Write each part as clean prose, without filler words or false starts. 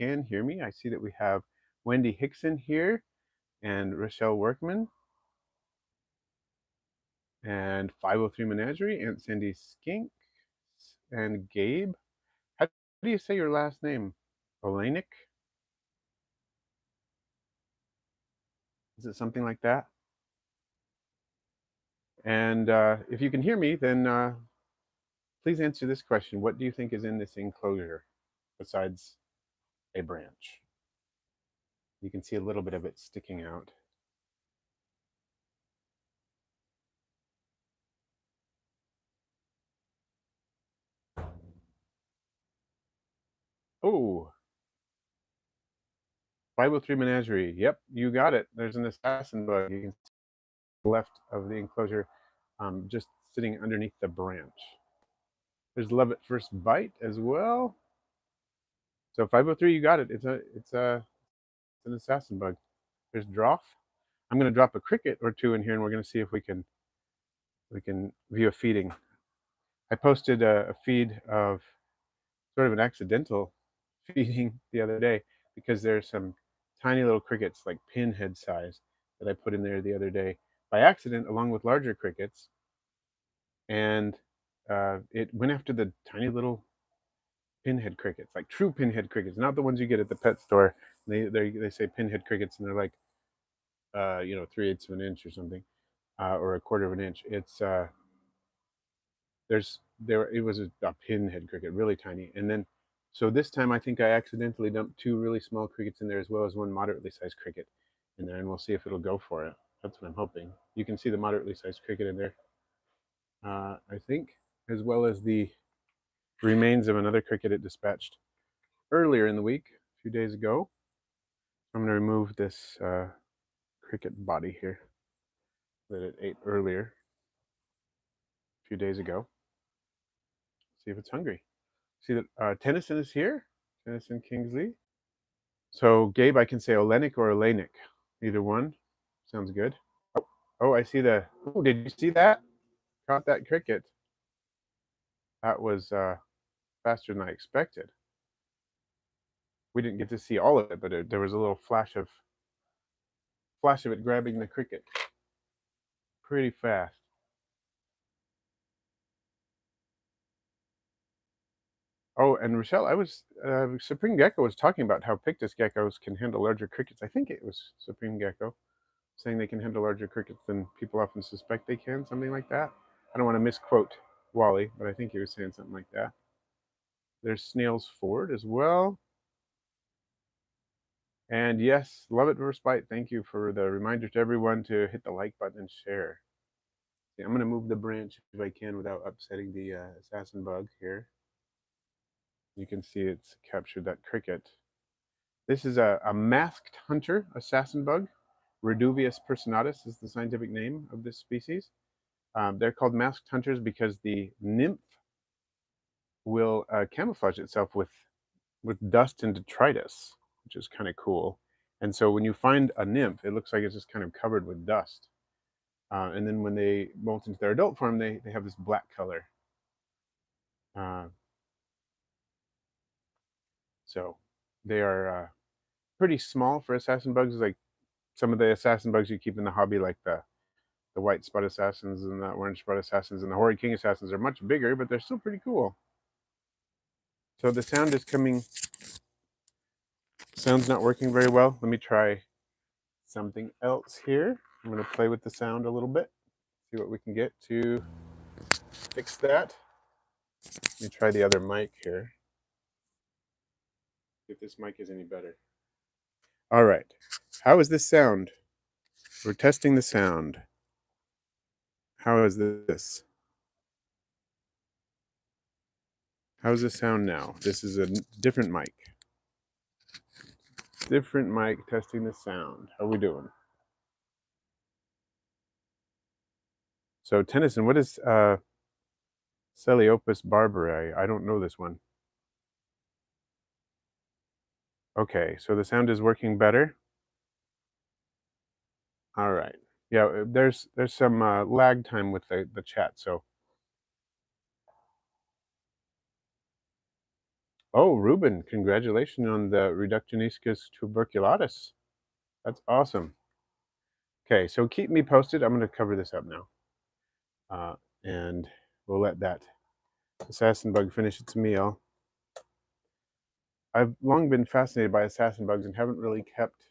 can hear me. I see that we have Wendy Hickson here and Rochelle Workman and 503 Menagerie, Aunt Sandy Skink, and Gabe. How do you say your last name? Olenek? Is it something like that? And if you can hear me, then please answer this question. What do you think is in this enclosure besides a branch? You can see a little bit of it sticking out. Oh, 503 Menagerie. Yep, you got it. There's an assassin bug. You can see the left of the enclosure, just sitting underneath the branch. There's love at first bite as well. So 503, you got it. It's an assassin bug. There's Droff. I'm going to drop a cricket or two in here, and we're going to see if we can view a feeding. I posted a feed of sort of an accidental feeding the other day because there's some tiny little crickets like pinhead size that I put in there the other day by accident along with larger crickets, and it went after the tiny little pinhead crickets, like true pinhead crickets, not the ones you get at the pet store. They say pinhead crickets and they're like 3/8 of an inch or something, or a quarter of an inch. It's it was a pinhead cricket, really tiny, and then so this time I think I accidentally dumped two really small crickets in there as well as one moderately sized cricket in there, and we'll see if it'll go for it. That's what I'm hoping. You can see the moderately sized cricket in there, I think, as well as the remains of another cricket it dispatched earlier in the week, a few days ago. I'm going to remove this cricket body here that it ate earlier, a few days ago. See if it's hungry. See that Tennyson is here, Tennyson Kingsley. So Gabe, I can say Olenek or Olenek, either one. Sounds good. Oh, I see the. Oh, did you see that? Caught that cricket. That was faster than I expected. We didn't get to see all of it, but there was a little flash of it grabbing the cricket. Pretty fast. Oh, and Rochelle, I was Supreme Gecko was talking about how Pictus geckos can handle larger crickets. I think it was Supreme Gecko saying they can handle larger crickets than people often suspect they can, something like that. I don't want to misquote Wally, but I think he was saying something like that. There's Snails Ford as well. And yes, love it versus bite. Thank you for the reminder to everyone to hit the like button and share. See, I'm going to move the branch if I can without upsetting the assassin bug here. You can see it's captured that cricket. This is a masked hunter assassin bug. Reduvius personatus is the scientific name of this species. They're called masked hunters because the nymph will camouflage itself with dust and detritus, which is kind of cool. And so when you find a nymph, it looks like it's just kind of covered with dust. And then when they molt into their adult form, they have this black color. So they are pretty small for assassin bugs. Like some of the assassin bugs you keep in the hobby, like the white spot assassins and the orange spot assassins and the horrid king assassins are much bigger, but they're still pretty cool. So the sound is coming. Sound's not working very well. Let me try something else here. I'm going to play with the sound a little bit, see what we can get to fix that. Let me try the other mic here. See if this mic is any better. All right. How is this sound? We're testing the sound. How is this? How's the sound now? This is a different mic. Different mic testing the sound. How are we doing? So Tennyson, what is Celeopus barbari? I don't know this one. Okay, so the sound is working better. All right. Yeah, there's some lag time with the chat, so Oh, Ruben, congratulations on the Reductioniscus tuberculatus. That's awesome. Okay, so keep me posted. I'm going to cover this up now. Uh, and we'll let that assassin bug finish its meal. I've long been fascinated by assassin bugs and haven't really kept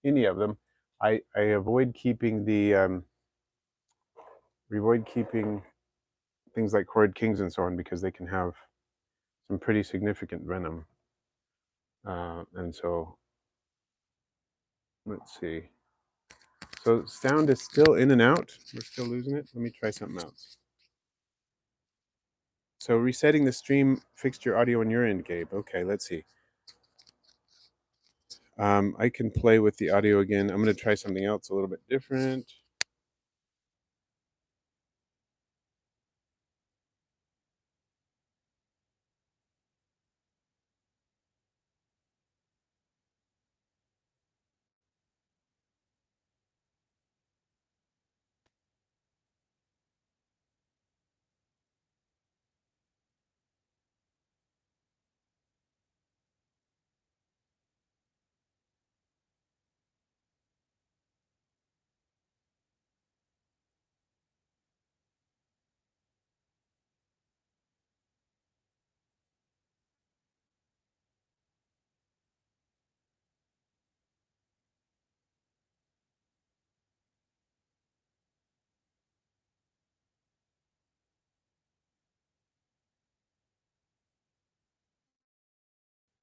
any of them. I avoid keeping things like horrid kings and so on because they can have some pretty significant venom. And so, let's see. So sound is still in and out. We're still losing it. Let me try something else. So resetting the stream fixed your audio on your end, Gabe. Okay, let's see. I can play with the audio again. I'm going to try something else a little bit different.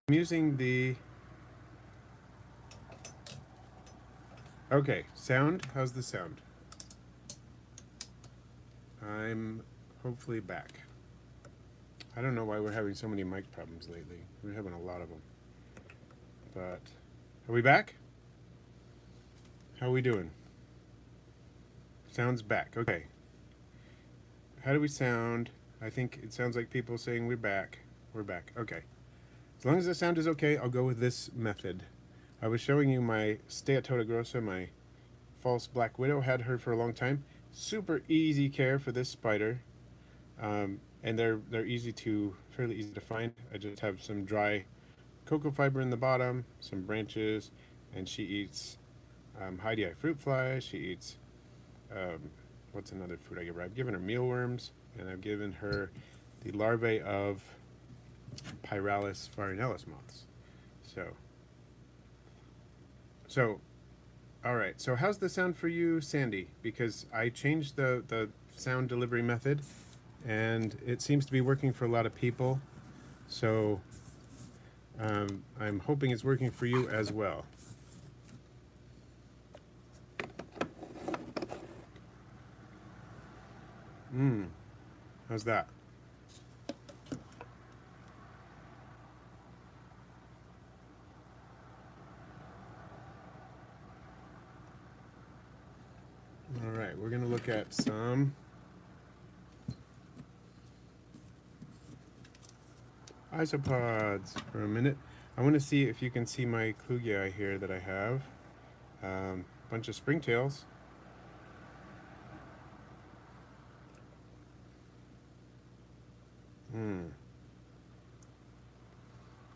I'm using the... Okay, sound. How's the sound? I'm hopefully back. I don't know why we're having so many mic problems lately. We're having a lot of them. But are we back? How are we doing? Sounds back. Okay. How do we sound? I think it sounds like people saying we're back. We're back. Okay. As long as the sound is okay, I'll go with this method. I was showing you my Steatota grossa, my false black widow. Had her for a long time. Super easy care for this spider. And they're fairly easy to find. I just have some dry cocoa fiber in the bottom, some branches, and she eats Heidi fruit flies. She eats what's another food I give her? I've given her mealworms, and I've given her the larvae of Pyralis farinellus moths. So, all right. So how's the sound for you, Sandy? Because I changed the sound delivery method, and it seems to be working for a lot of people. So I'm hoping it's working for you as well. How's that? All right, we're going to look at some isopods for a minute. I want to see if you can see my Klugii here that I have. Bunch of springtails.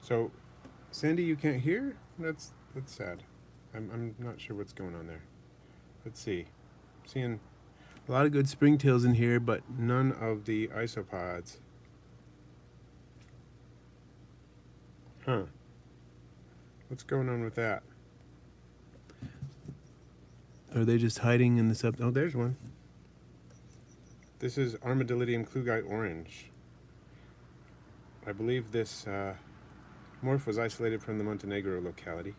So, Sandy, you can't hear? That's sad. I'm not sure what's going on there. Let's see. Seeing a lot of good springtails in here, but none of the isopods. Huh. What's going on with that? Are they just hiding in the sub? Oh, there's one. This is Armadillidium Klugii orange. I believe this morph was isolated from the Montenegro locality.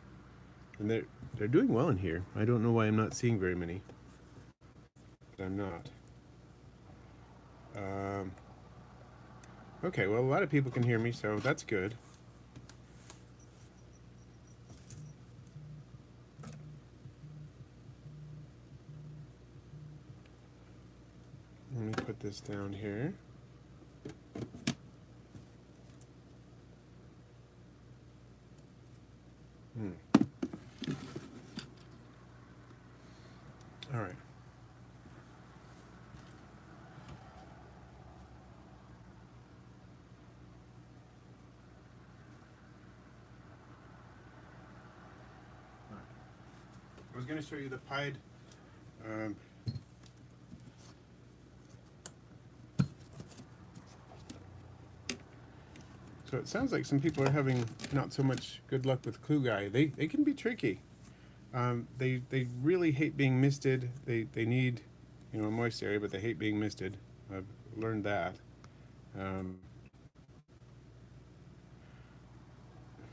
And they're doing well in here. I don't know why I'm not seeing very many. But I'm not. Okay, well, a lot of people can hear me, so that's good. Let me put this down here. All right. was going to show you the pied. So it sounds like some people are having not so much good luck with clue guy. They can be tricky. They really hate being misted. They need, you know, a moist area, but they hate being misted. I've learned that.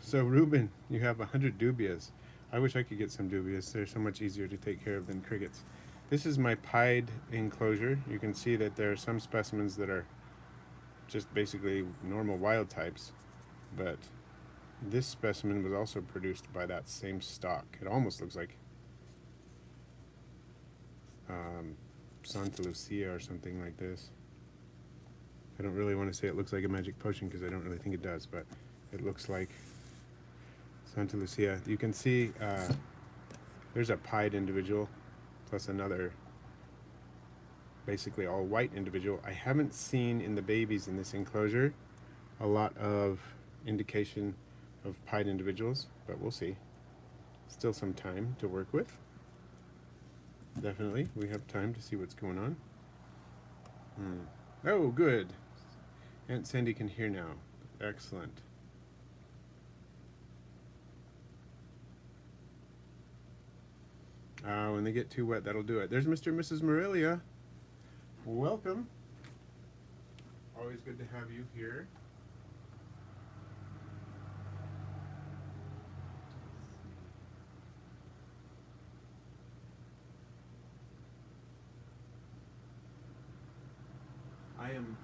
So Ruben, you have 100 dubias. I wish I could get some dubias. They're so much easier to take care of than crickets. This is my pied enclosure. You can see that there are some specimens that are just basically normal wild types, but this specimen was also produced by that same stock. It almost looks like Santa Lucia or something like this. I don't really want to say it looks like a magic potion because I don't really think it does, but it looks like Santa Lucia. You can see there's a pied individual plus another basically all white individual. I haven't seen in the babies in this enclosure a lot of indication of pied individuals, but we'll see. Still some time to work with. Definitely, we have time to see what's going on. Oh, good. Aunt Sandy can hear now. Excellent. When they get too wet, that'll do it. There's Mr. and Mrs. Morelia. Welcome. Always good to have you here. I am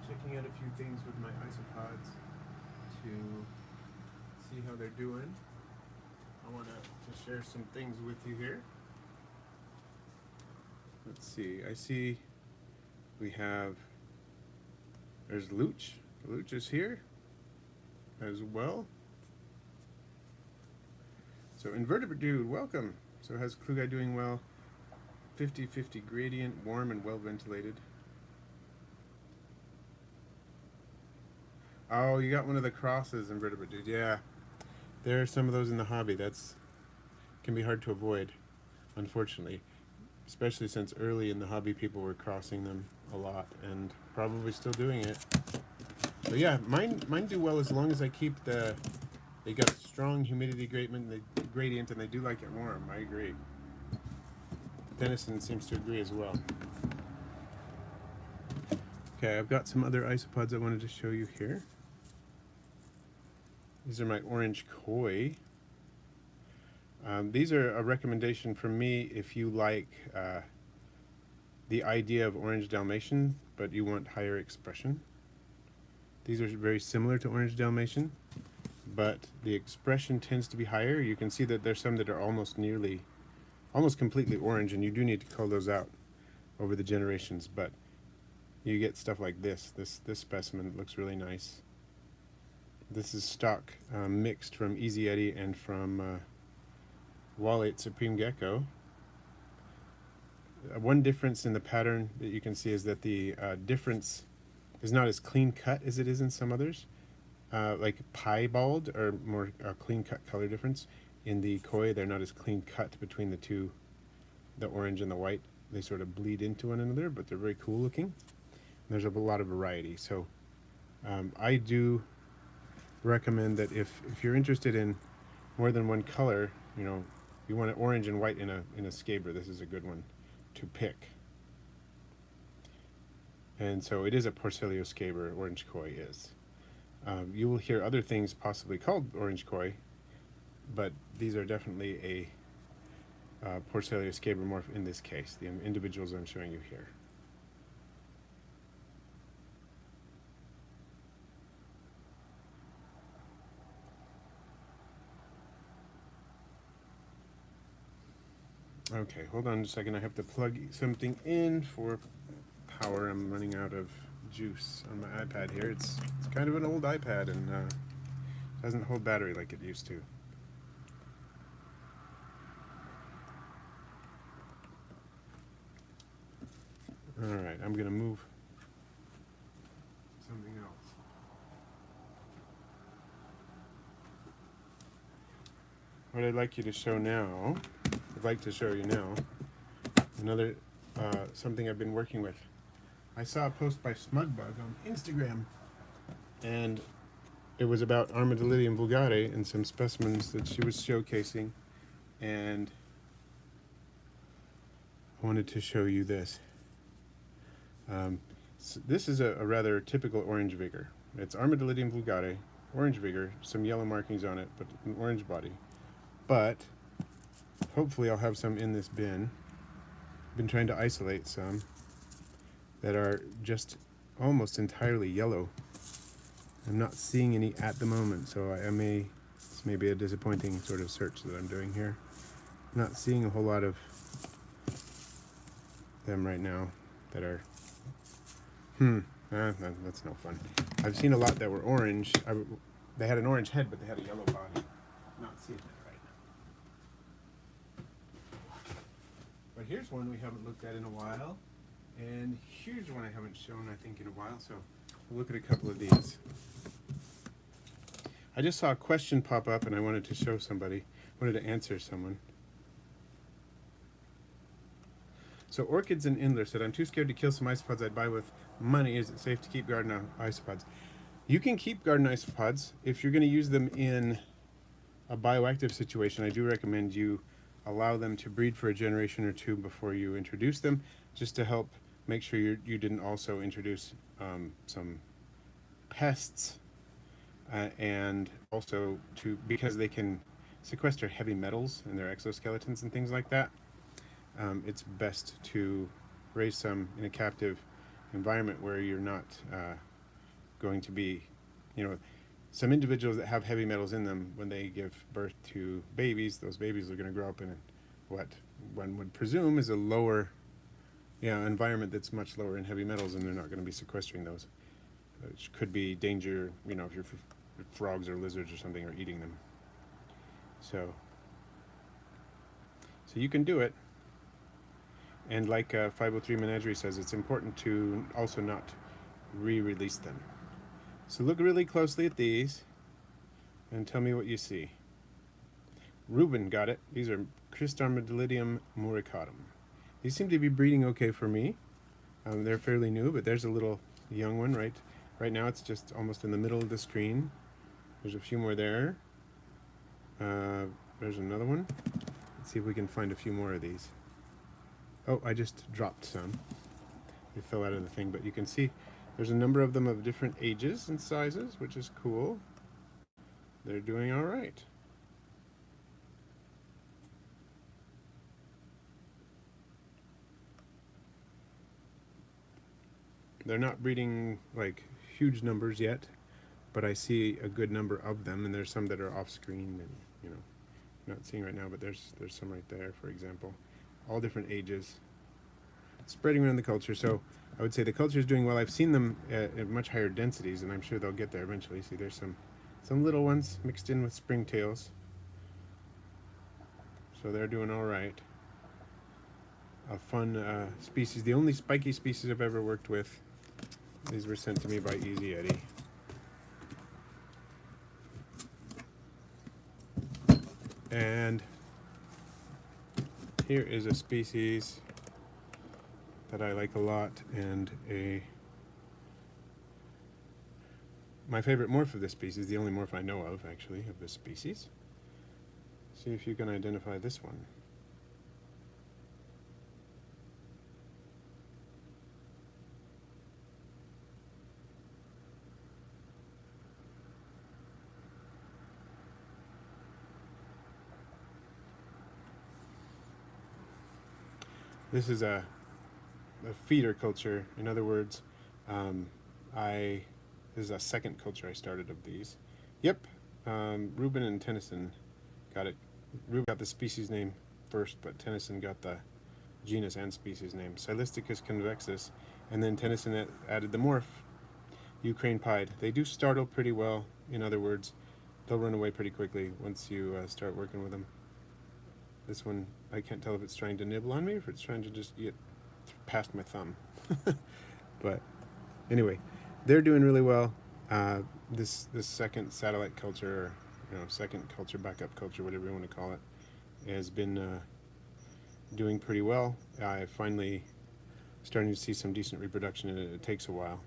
checking out a few things with my isopods to see how they're doing. I want to share some things with you here. Let's see. I see we have, there's Looch. Looch is here as well. So Invertebrate Dude, welcome. So how's Clue Guy doing well? 50-50 gradient, warm and well ventilated. Oh, you got one of the crosses, Invertebrate Dude. Yeah, there are some of those in the hobby. That's can be hard to avoid, unfortunately, especially since early in the hobby people were crossing them a lot and probably still doing it. But yeah, mine do well as long as I keep they got a strong humidity gradient and they do like it warm. I agree. Denison seems to agree as well. Okay, I've got some other isopods I wanted to show you here. These are my orange koi. These are a recommendation from me if you like the idea of orange Dalmatian, but you want higher expression. These are very similar to orange Dalmatian, but the expression tends to be higher. You can see that there's some that are almost completely orange, and you do need to cull those out over the generations, but you get stuff like this specimen looks really nice. This is stock mixed from Easy Eddie and from Wall-8 Supreme Gecko. One difference in the pattern that you can see is that the difference is not as clean cut as it is in some others. Like piebald or more clean cut color difference. In the koi, they're not as clean cut between the two, the orange and the white. They sort of bleed into one another, but they're very cool looking. There's a lot of variety. So I do recommend that if you're interested in more than one color, you know, you want an orange and white in a scaber, this is a good one to pick. And so it is a Porcelio scaber, orange koi is. You will hear other things possibly called orange koi, but these are definitely a Porcelio scaber morph in this case, the individuals I'm showing you here. Okay, hold on a second. I have to plug something in for power. I'm running out of juice on my iPad here. It's kind of an old iPad and doesn't hold battery like it used to. All right, I'm gonna move something else. What I'd like you to show now would like to show you now. Another something I've been working with. I saw a post by Smugbug on Instagram, and it was about Armadillidium vulgare and some specimens that she was showcasing, and I wanted to show you this. So this is a rather typical orange vigor. It's Armadillidium vulgare, orange vigor, some yellow markings on it, but an orange body. But hopefully I'll have some in this bin. I've been trying to isolate some that are just almost entirely yellow. I'm not seeing any at the moment, so this may be a disappointing sort of search that I'm doing here. I'm not seeing a whole lot of them right now that are, that's no fun. I've seen a lot that were orange. They had an orange head, but they had a yellow body. Not seeing that right now. But here's one we haven't looked at in a while, and here's one I haven't shown, I think, in a while, so we'll look at a couple of these. I just saw a question pop up, and I wanted to show somebody, wanted to answer someone. So Orchids and Indler said, I'm too scared to kill some isopods I'd buy with money. Is it safe to keep garden isopods? You can keep garden isopods if you're going to use them in a bioactive situation. I do recommend you allow them to breed for a generation or two before you introduce them, just to help make sure you didn't also introduce some pests, and also because they can sequester heavy metals in their exoskeletons and things like that. It's best to raise some in a captive environment where you're not going to be, some individuals that have heavy metals in them, when they give birth to babies, those babies are going to grow up in what one would presume is a lower environment that's much lower in heavy metals, and they're not going to be sequestering those, which could be danger, if frogs or lizards or something are eating them. So you can do it. And like 503 Menagerie says, it's important to also not re-release them. So look really closely at these and tell me what you see. Ruben got it. These are Armadillidium moricotum. These seem to be breeding okay for me. They're fairly new, but there's a little young one right now. It's just almost in the middle of the screen. There's a few more there. There's another one. Let's see if we can find a few more of these. Oh, I just dropped some. They fell out of the thing, but you can see there's a number of them of different ages and sizes, which is cool. They're doing all right. They're not breeding like huge numbers yet, but I see a good number of them, and there's some that are off screen and not seeing right now, but there's some right there, for example. All different ages, spreading around the culture. So I would say the culture is doing well. I've seen them at much higher densities, and I'm sure they'll get there eventually. See, there's some little ones mixed in with springtails, so they're doing all right. A fun species. The only spiky species I've ever worked with. These were sent to me by Easy Eddie. And here is a species that I like a lot, and my favorite morph of this species, the only morph I know of actually of this species. See if you can identify this one. This is a feeder culture. In other words, this is a second culture I started of these. Yep, Ruben and Tennyson got it. Ruben got the species name first, but Tennyson got the genus and species name. Silisticus convexus, and then Tennyson added the morph, Ukraine pied. They do startle pretty well. In other words, they'll run away pretty quickly once you start working with them. This one, I can't tell if it's trying to nibble on me or if it's trying to just get past my thumb. But anyway, they're doing really well. This second satellite culture, or second culture, backup culture, whatever you want to call it, has been doing pretty well. I finally starting to see some decent reproduction, and it takes a while.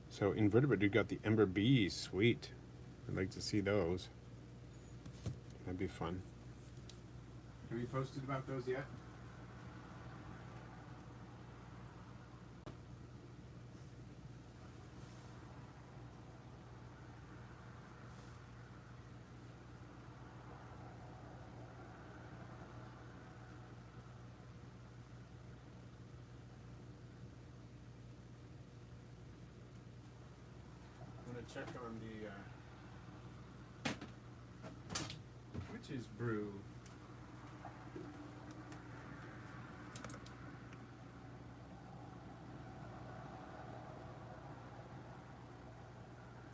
So invertebrate dude got the ember bees. Sweet. I'd like to see those. That'd be fun. Have you posted about those yet? I'm gonna check on the witch's brew.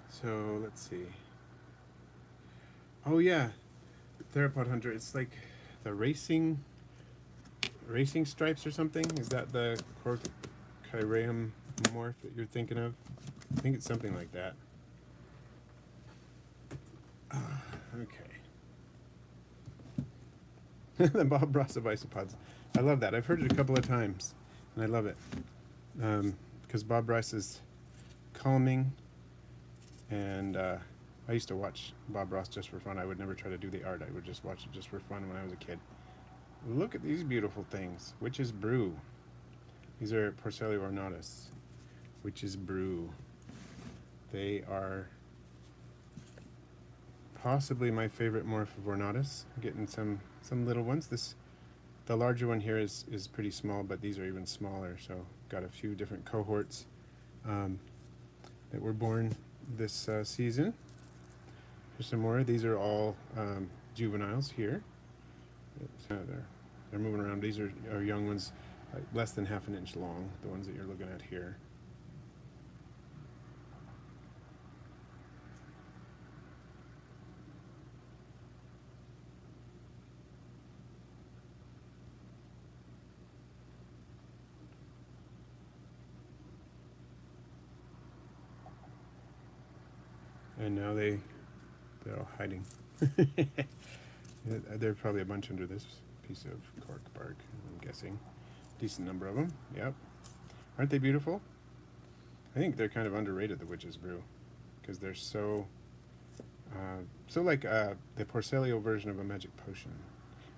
So let's see. Oh yeah, theropod hunter. It's like the racing stripes or something. Is that the Corkyrium morph that you're thinking of? I think it's something like that. Okay. The Bob Ross of isopods. I love that. I've heard it a couple of times, and I love it because Bob Ross is calming, and I used to watch Bob Ross just for fun. I would never try to do the art. I would just watch it just for fun when I was a kid. Look at these beautiful things. Witch's brew. These are Porcellia ornatus. Witch's brew. They are possibly my favorite morph of ornatus. I'm getting some little ones. The larger one here is pretty small, but these are even smaller. So got a few different cohorts that were born this season. Here's some more. These are all juveniles here. They're moving around. These are young ones, like less than half an inch long, the ones that you're looking at here. And now they're all hiding. There are probably a bunch under this piece of cork bark, I'm guessing. Decent number of them, yep. Aren't they beautiful? I think they're kind of underrated, the witch's brew, because they're so like the Porcelio version of a magic potion.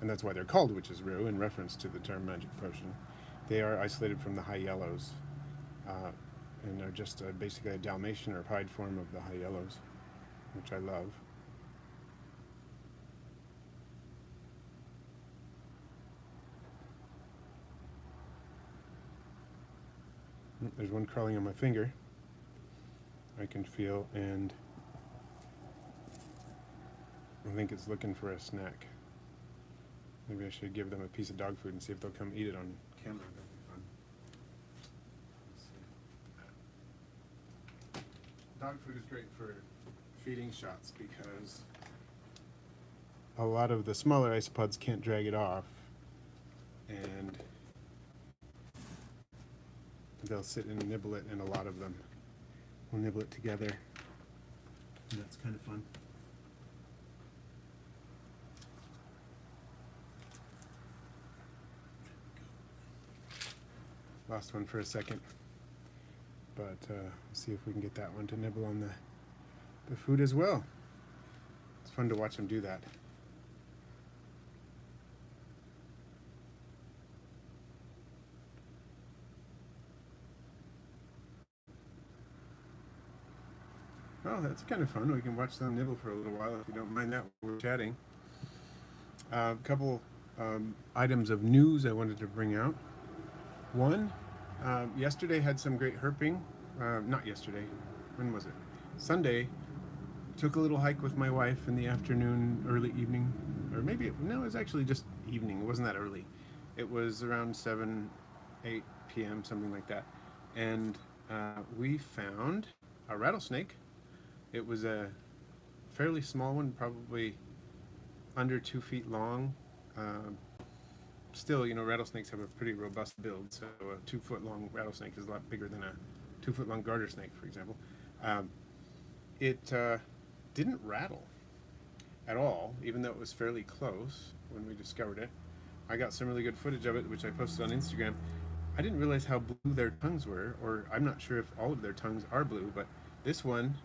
And that's why they're called witch's brew, in reference to the term magic potion. They are isolated from the high yellows, and they're just basically a Dalmatian or pied form of the high yellows, which I love. There's one crawling on my finger. I can feel, and I think it's looking for a snack. Maybe I should give them a piece of dog food and see if they'll come eat it on camera. That'd be fun. Dog food is great for feeding shots because a lot of the smaller isopods can't drag it off, and they'll sit and nibble it, and a lot of them will nibble it together, and that's kind of fun. Lost one for a second, but see if we can get that one to nibble on the food as well. It's fun to watch them do that. Oh, that's kind of fun. We can watch them nibble for a little while if you don't mind that while we're chatting. A couple items of news I wanted to bring out. One, yesterday had some great herping. Not yesterday. When was it? Sunday. Took a little hike with my wife in the afternoon, early evening, or maybe no, it was actually just evening. It wasn't that early. It was around 7, 8 p.m., something like that, and we found a rattlesnake. It was a fairly small one, probably under 2 feet long. Still, rattlesnakes have a pretty robust build, so a 2-foot long rattlesnake is a lot bigger than a 2-foot long garter snake, for example. It didn't rattle. at all, even though it was fairly close when we discovered it. I got some really good footage of it, which I posted on Instagram. I didn't realize how blue their tongues were, or I'm not sure if all of their tongues are blue, but this one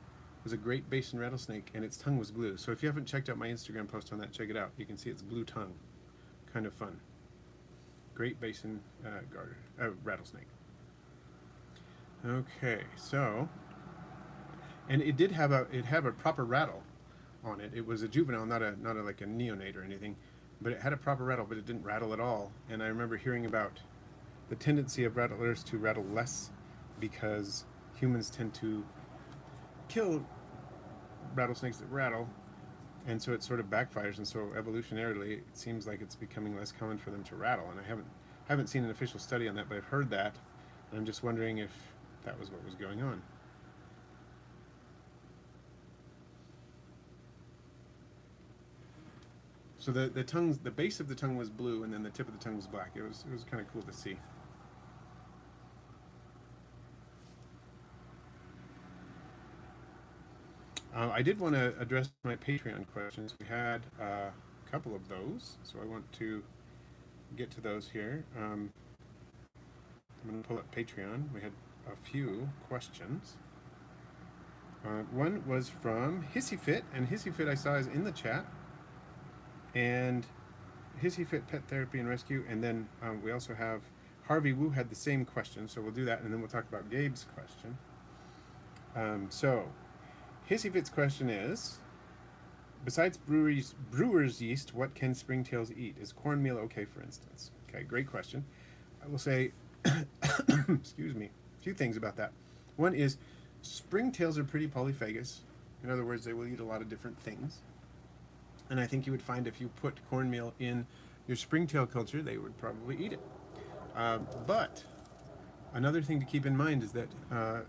was a Great Basin rattlesnake, and its tongue was blue. So if you haven't checked out my Instagram post on that, check it out. You can see its blue tongue. Kind of fun. Great Basin rattlesnake. Okay, so, and it did have a proper rattle on it. It was a juvenile, not a like a neonate or anything, but it had a proper rattle, but it didn't rattle at all. And I remember hearing about the tendency of rattlers to rattle less because humans tend to kill rattlesnakes that rattle, and so it sort of backfires. And so evolutionarily, it seems like it's becoming less common for them to rattle. And I haven't seen an official study on that, but I've heard that, and I'm just wondering if that was what was going on. So the base of the tongue was blue, and then the tip of the tongue was black. It was kind of cool to see. I did want to address my Patreon questions. We had a couple of those, so I want to get to those here. I'm going to pull up Patreon. We had a few questions. One was from HissyFit, and HissyFit I saw is in the chat. And HissyFit Pet Therapy and Rescue, and then we also have Harvey Wu had the same question, so we'll do that, and then we'll talk about Gabe's question. So HissyFit's question is, besides brewer's yeast, what can springtails eat? Is cornmeal okay, for instance? Okay, great question. I will say, excuse me, a few things about that. One is springtails are pretty polyphagous. In other words, they will eat a lot of different things. And I think you would find if you put cornmeal in your springtail culture, they would probably eat it. But another thing to keep in mind is that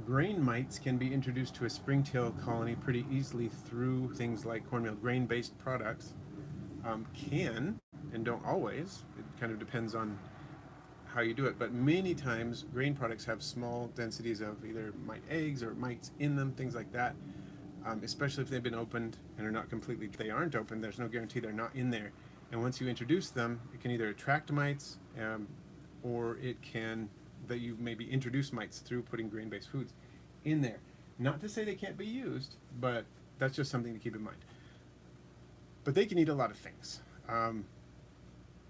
grain mites can be introduced to a springtail colony pretty easily through things like cornmeal. Grain-based products can, and don't always, it kind of depends on how you do it, but many times grain products have small densities of either mite eggs or mites in them, things like that. Especially if they've been opened and are not completely, if they aren't open, there's no guarantee they're not in there. And once you introduce them, it can either attract mites or it can, that you maybe introduce mites through putting grain-based foods in there. Not to say they can't be used, but that's just something to keep in mind. But they can eat a lot of things.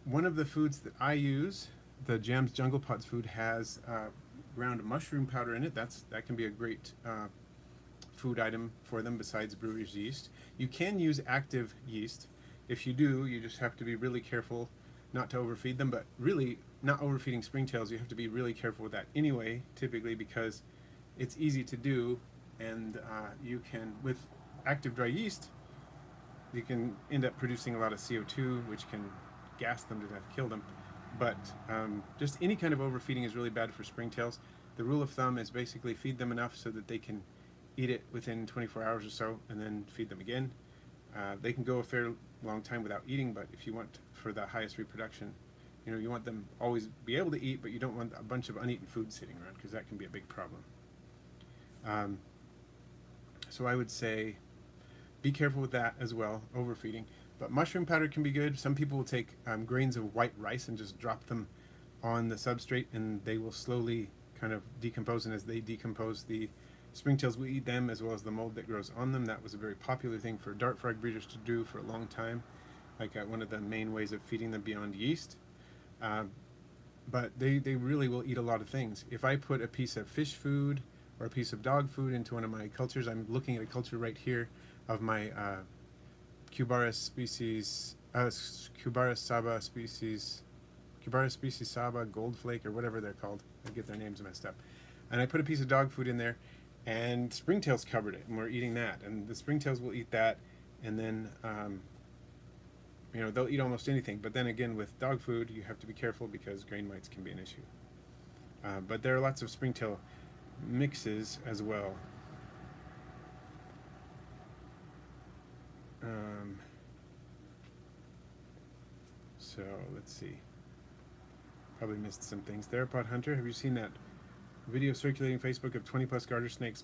One of the foods that I use, the Jam's Jungle Pods food, has ground mushroom powder in it. That can be a great food item for them besides brewer's yeast. You can use active yeast. If you do, you just have to be really careful not to overfeed them, but really not overfeeding springtails, you have to be really careful with that anyway, typically, because it's easy to do, and you can, with active dry yeast, you can end up producing a lot of CO2, which can gas them to death, kill them. But just any kind of overfeeding is really bad for springtails. The rule of thumb is basically feed them enough so that they can eat it within 24 hours or so, and then feed them again. They can go a fair long time without eating, but if you want for the highest reproduction, you want them always be able to eat, but you don't want a bunch of uneaten food sitting around, because that can be a big problem. So I would say be careful with that as well, overfeeding. But mushroom powder can be good. Some people will take grains of white rice and just drop them on the substrate, and they will slowly kind of decompose, and as they decompose, the springtails will eat them as well as the mold that grows on them. That was a very popular thing for dart frog breeders to do for a long time, like one of the main ways of feeding them beyond yeast. But they really will eat a lot of things. If I put a piece of fish food or a piece of dog food into one of my cultures, I'm looking at a culture right here of my Cubaris species, Cubaris saba species, Cubaris species saba, goldflake, or whatever they're called. I get their names messed up. And I put a piece of dog food in there, and springtails covered it, and we're eating that. And the springtails will eat that, and then they'll eat almost anything. But then again, with dog food, you have to be careful because grain mites can be an issue. But there are lots of springtail mixes as well. So let's see. Probably missed some things. Theropod Hunter, have you seen that video circulating Facebook of 20+ garter snakes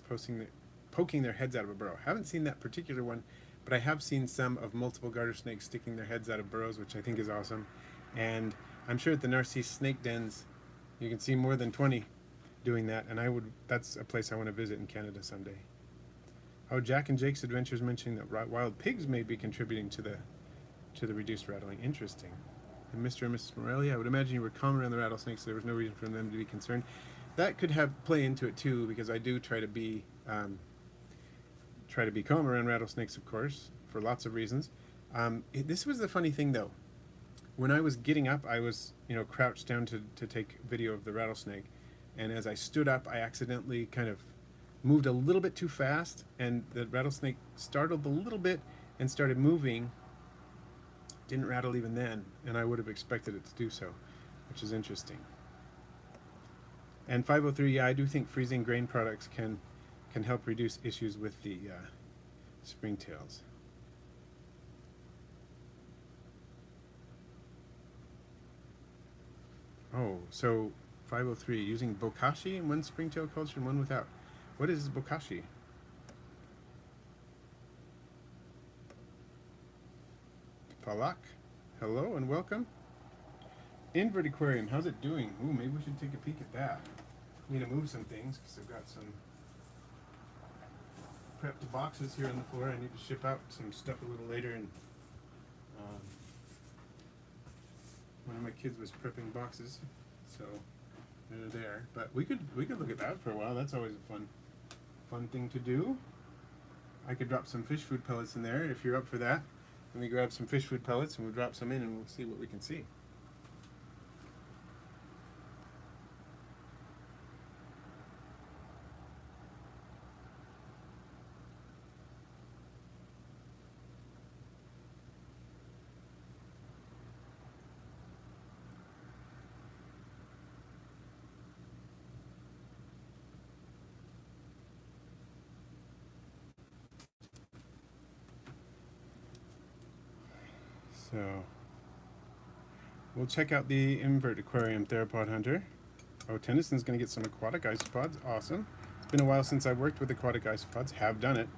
poking their heads out of a burrow? Haven't seen that particular one, but I have seen some of multiple garter snakes sticking their heads out of burrows, which I think is awesome. And I'm sure at the Narcisse snake dens, you can see more than 20 doing that, and that's a place I want to visit in Canada someday. Oh, Jack and Jake's Adventures mentioning that wild pigs may be contributing to the reduced rattling. Interesting. And Mr. and Mrs. Morelli, I would imagine you were calm around the rattlesnakes, so there was no reason for them to be concerned. That could play into it too, because I do try to be calm around rattlesnakes, of course, for lots of reasons. This was the funny thing, though. When I was getting up, I was crouched down to take video of the rattlesnake, and as I stood up, I accidentally kind of moved a little bit too fast, and the rattlesnake startled a little bit and started moving. Didn't rattle even then, and I would have expected it to do so, which is interesting. And 503, yeah, I do think freezing grain products can help reduce issues with the springtails. Oh, so 503, using bokashi in one springtail culture and one without. What is bokashi? Palak, hello and welcome. Invert aquarium, how's it doing? Ooh, maybe we should take a peek at that. Need to move some things because I've got some prepped boxes here on the floor. I need to ship out some stuff a little later, and one of my kids was prepping boxes, so they're there. But we could look at that for a while. That's always a fun thing to do. I could drop some fish food pellets in there if you're up for that. Let me grab some fish food pellets and we'll drop some in and we'll see what we can see. So we'll check out the invert aquarium theropod hunter. Oh, Tennyson's going to get some aquatic isopods. Awesome. It's been a while since I've worked with aquatic isopods. Have done it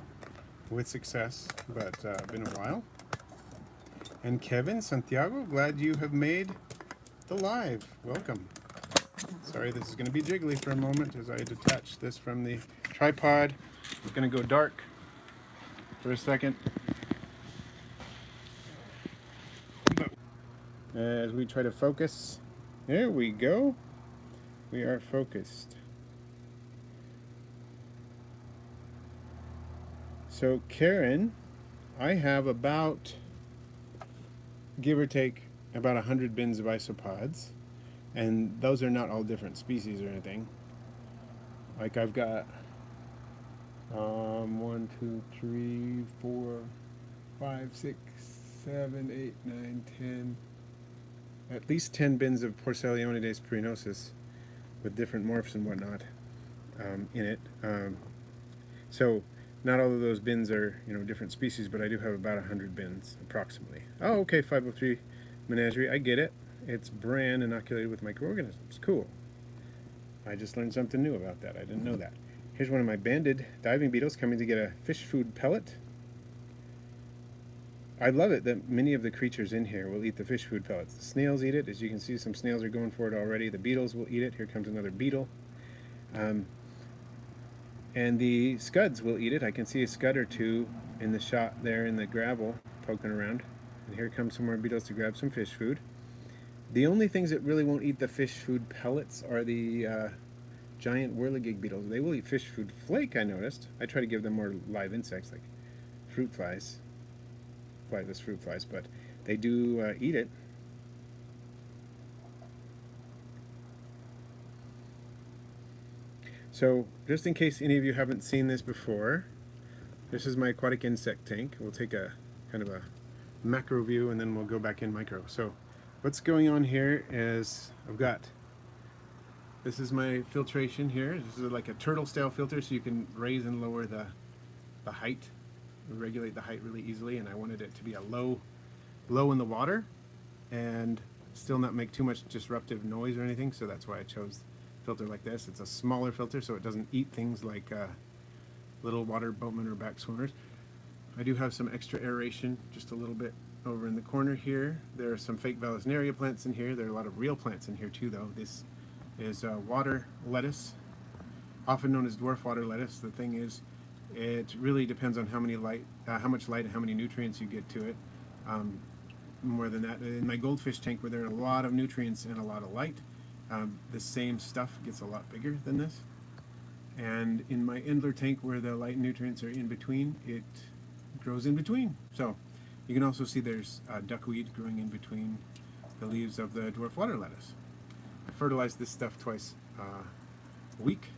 with success, but been a while. And Kevin, Santiago, glad you have made the live. Welcome. Sorry, this is going to be jiggly for a moment as I detach this from the tripod. It's going to go dark for a second. As we try to focus. There we go. We are focused. So Karen, I have about, give or take, about 100 bins of isopods, and those are not all different species or anything. Like I've got 1, 2, 3, 4, 5, 6, 7, 8, 9, 10, at least 10 bins of Porcellonides pruinosus with different morphs and whatnot in it. So not all of those bins are different species, but I do have about 100 bins approximately. Oh, okay, 503 menagerie, I get it. It's bran inoculated with microorganisms. Cool. I just learned something new about that. I didn't know that. Here's one of my banded diving beetles coming to get a fish food pellet. I love it that many of the creatures in here will eat the fish food pellets. The snails eat it. As you can see, some snails are going for it already. The beetles will eat it. Here comes another beetle. And the scuds will eat it. I can see a scud or two in the shot there in the gravel poking around. And here come some more beetles to grab some fish food. The only things that really won't eat the fish food pellets are the giant whirligig beetles. They will eat fish food flake, I noticed. I try to give them more live insects like fruit flies. Flightless fruit flies, but they do eat it. So just in case any of you haven't seen this before, this is my aquatic insect tank. We'll take a kind of a macro view and then we'll go back in micro. So what's going on here is this is my filtration here. This is like a turtle style filter, so you can raise and lower the height, regulate the height really easily, and I wanted it to be a low in the water and still not make too much disruptive noise or anything, so that's why I chose a filter like this. It's a smaller filter so it doesn't eat things like little water boatmen or back swimmers. I do have some extra aeration, just a little bit over in the corner here. There are some fake Vallisneria plants in here. There are a lot of real plants in here too, though. This is water lettuce, often known as dwarf water lettuce. The thing is, it really depends on how much light and how many nutrients you get to it. More than that, in my goldfish tank, where there are a lot of nutrients and a lot of light, the same stuff gets a lot bigger than this. And in my Endler tank, where the light and nutrients are in between, it grows in between. So you can also see there's duckweed growing in between the leaves of the dwarf water lettuce. I fertilize this stuff twice a week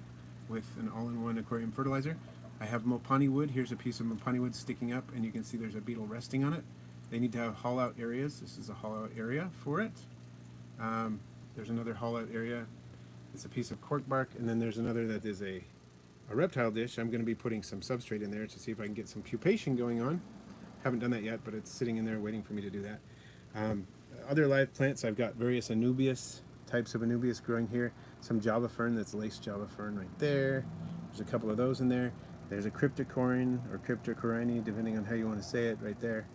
with an all-in-one aquarium fertilizer. I have mopani wood. Here's a piece of mopani wood sticking up, and you can see there's a beetle resting on it. They need to have haul-out areas. This is a haul-out area for it. There's another haul-out area. It's a piece of cork bark, and then there's another that is a reptile dish. I'm going to be putting some substrate in there to see if I can get some pupation going on. Haven't done that yet, but it's sitting in there waiting for me to do that. Other live plants, I've got various anubias, types of anubias growing here. Some java fern, that's lace java fern right there. There's a couple of those in there. There's a cryptocorin or cryptocorini, depending on how you want to say it, right there.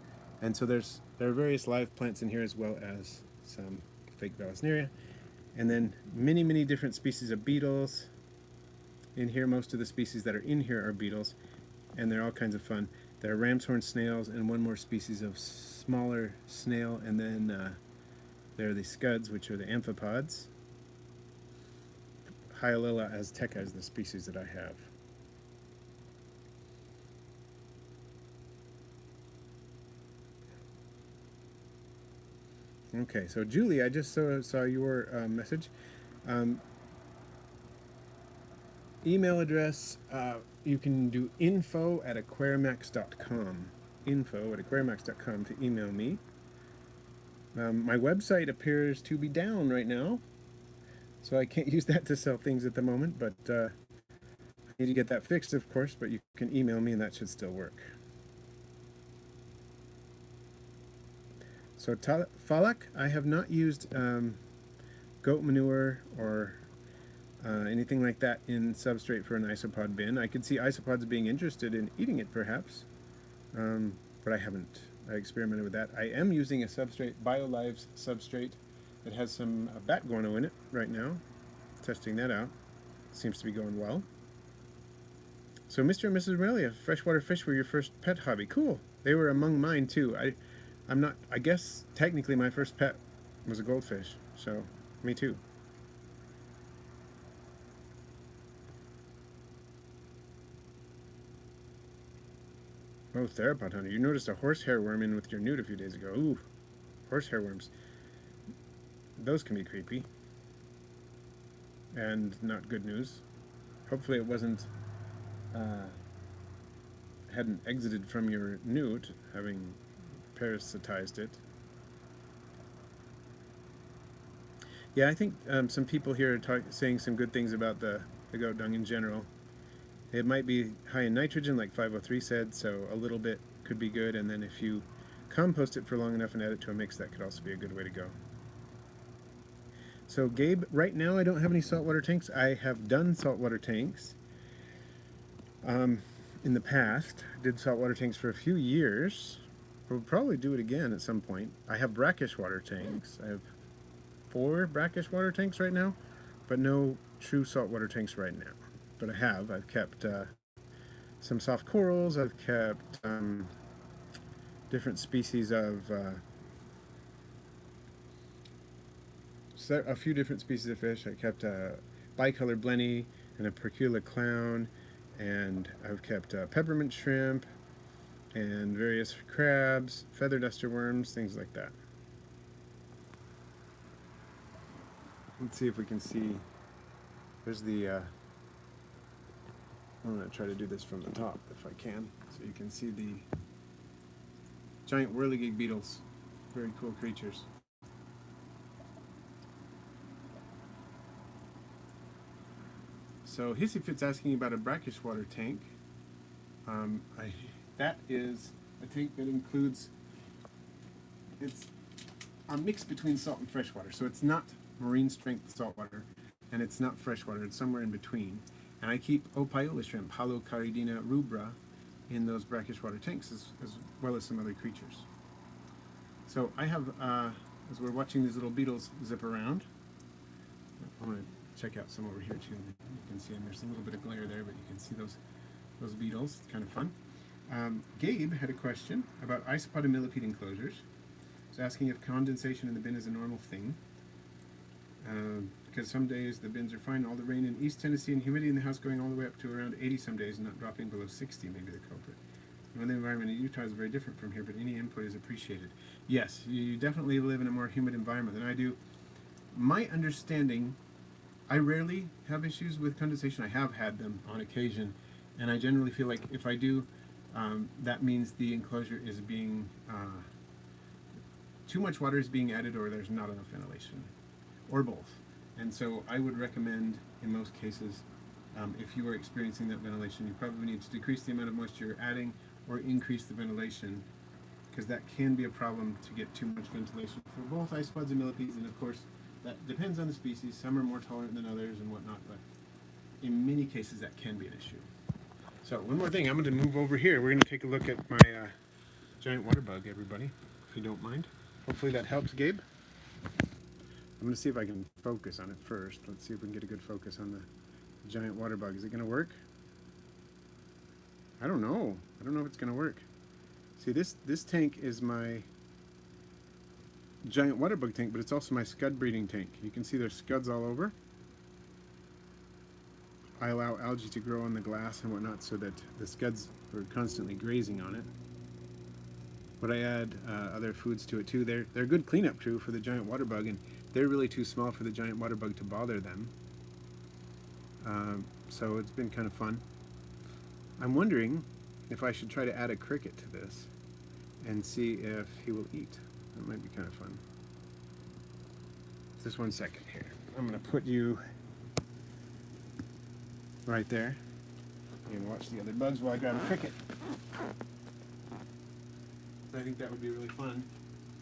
And so there are various live plants in here, as well as some fake Vallisneria. And then many, many different species of beetles. In here, most of the species that are in here are beetles, and they're all kinds of fun. There are ram's horn snails and one more species of smaller snail, and then there are the scuds, which are the amphipods. Hyalilla azteca is the species that I have. Okay, so Julie, I just saw your message. Email address, you can do info@aquarimax.com. Info@aquarimax.com to email me. My website appears to be down right now, so I can't use that to sell things at the moment, but I need to get that fixed, of course, but you can email me and that should still work. So Falak, I have not used goat manure or anything like that in substrate for an isopod bin. I could see isopods being interested in eating it, perhaps, but I haven't. I experimented with that. I am using a substrate, BioLive's substrate, that has some bat guano in it right now. Testing that out. Seems to be going well. So Mr. and Mrs. Morelia, freshwater fish were your first pet hobby. Cool. They were among mine too. I guess technically my first pet was a goldfish, so me too. Oh, theropod hunter, you noticed a horsehair worm in with your newt a few days ago. Ooh, horsehair worms. Those can be creepy. And not good news. Hopefully it wasn't, hadn't exited from your newt, having parasitized it. Yeah, I think some people here are saying some good things about the goat dung in general. It might be high in nitrogen, like 503 said, so a little bit could be good, and then if you compost it for long enough and add it to a mix, that could also be a good way to go. So Gabe, right now I don't have any saltwater tanks. I have done saltwater tanks in the past. I did saltwater tanks for a few years. We'll probably do it again at some point. I have brackish water tanks. I have 4 brackish water tanks right now, but no true saltwater tanks right now. But I've kept some soft corals, I've kept different species of, a few different species of fish. I kept a bicolor blenny and a percula clown, and I've kept peppermint shrimp and various crabs, feather duster worms, things like that. Let's see if we can see. There's the I'm going to try to do this from the top if I can, so you can see the giant whirligig beetles. Very cool creatures. So Hissyfit's asking about a brackish water tank. That is a tank that includes, it's a mix between salt and freshwater. So it's not marine strength saltwater, and it's not freshwater. It's somewhere in between. And I keep Opiola shrimp, Halocaridina rubra, in those brackish water tanks as well as some other creatures. So I have, as we're watching these little beetles zip around, I want to check out some over here too. You can see them. There's a little bit of glare there, but you can see those beetles. It's kind of fun. Gabe had a question about isopod and millipede enclosures. He's asking if condensation in the bin is a normal thing. Because some days the bins are fine, all the rain in East Tennessee and humidity in the house going all the way up to around 80 some days and not dropping below 60 may be the culprit. The environment in Utah is very different from here, but any input is appreciated. Yes, you definitely live in a more humid environment than I do. My understanding, I rarely have issues with condensation. I have had them on occasion, and I generally feel like if I do, that means the enclosure is being, too much water is being added or there's not enough ventilation, or both. And so I would recommend, in most cases, if you are experiencing that ventilation, you probably need to decrease the amount of moisture you're adding or increase the ventilation, because that can be a problem to get too much ventilation for both isopods and millipedes. And of course, that depends on the species. Some are more tolerant than others and whatnot, but in many cases that can be an issue. So one more thing, I'm going to move over here. We're going to take a look at my giant water bug, everybody, if you don't mind. Hopefully that helps, Gabe. I'm going to see if I can focus on it first. Let's see if we can get a good focus on the giant water bug. Is it going to work? I don't know. I don't know if it's going to work. See, this tank is my giant water bug tank, but it's also my scud breeding tank. You can see there's scuds all over. I allow algae to grow on the glass and whatnot so that the scuds are constantly grazing on it. But I add other foods to it too. They're a good cleanup crew for the giant water bug, and they're really too small for the giant water bug to bother them. So it's been kind of fun. I'm wondering if I should try to add a cricket to this and see if he will eat. That might be kind of fun. Just 1 second here. I'm going to put you right there and watch the other bugs while I grab a cricket. So I think that would be really fun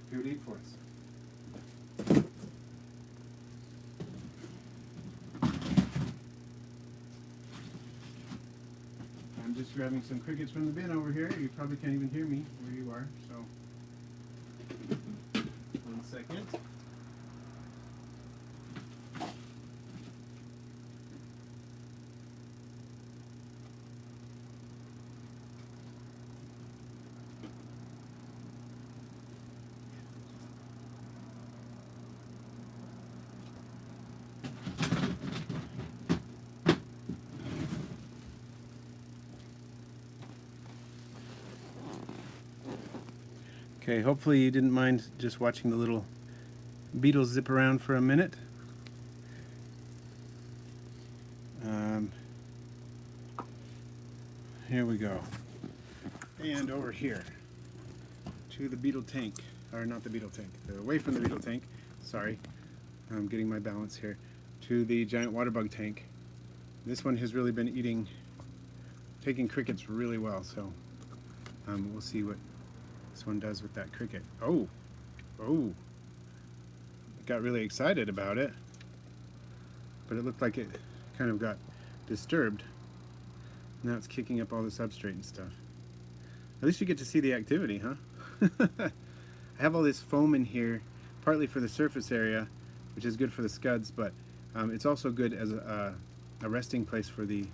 if he would eat for us. I'm just grabbing some crickets from the bin over here. You probably can't even hear me where you are, so 1 second. Okay, hopefully you didn't mind just watching the little beetles zip around for a minute. Here we go. And over here to the beetle tank, or not the beetle tank, away from the beetle tank, sorry, I'm getting my balance here, to the giant water bug tank. This one has really been taking crickets really well, so we'll see what this one does with that cricket. Oh, it got really excited about it, but it looked like it kind of got disturbed. Now it's kicking up all the substrate and stuff. At least you get to see the activity, huh? I have all this foam in here, partly for the surface area, which is good for the scuds, but it's also good as a resting place for the